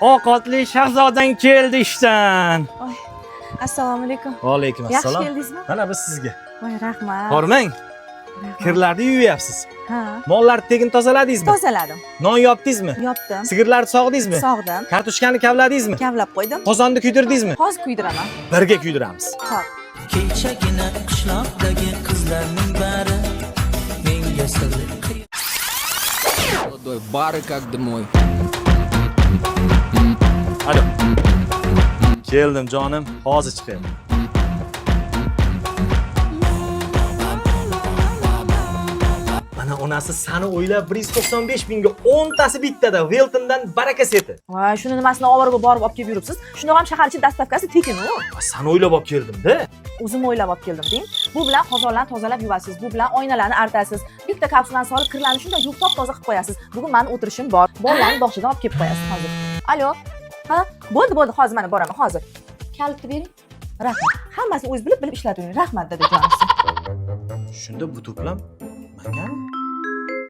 Ovqatli shahzodang keldi ishdan. Assalomu alaykum. Va alaykum Yaxshi assalom. keldingizmi? Mana biz sizga. Voy, rahmat. Hormang, Rahmat. kirlarni yuvyapsiz. Ha, Mollarni tegin tozaladingizmi? tozaladim. Non yopdingizmi? Yopdim. Sigirlarni sog'dingizmi? Sog'dim. Kartoshkani kavladingizmi? Kavlab qo'ydim. Qozonni kuydirdingizmi? Hozir kuydiraman. Birga kuydiramiz. Xo'p. Kechagina qishloqdagi qizlarning bari menga sirli Молодой, бары как домой. Alo. Keldim jonim, hozir chiqaman. Mana onasi sani o'ylab 195 mingga 10 tasi bittada Weltondan baraka seti. Voy, shuni nimasini olib borib olib kelib yuribsiz? Shunda ham shahar ichi dastavkasi tekin-ku. Sani o'ylab olib keldim-da. O'zim o'ylab olib keldim deng. Bu bilan qozonlarni tozalab yuvasiz, bu bilan oynalarni artasiz. Bitta kapsulani solib kirlarni shunday yuvib top-toza qilib qo'yasiz. Bugun meni o'tirishim bor. Bolalarni bog'chadan olib kelib qo'yasiz hozir. Alo. Ha, bo'ldi, hozir mana boraman, hozir. Kalitni bering. Rahmat. Hammasini o'zingiz bilib ishlating. Rahmat, dadajonim. Shunda bu to'plam manga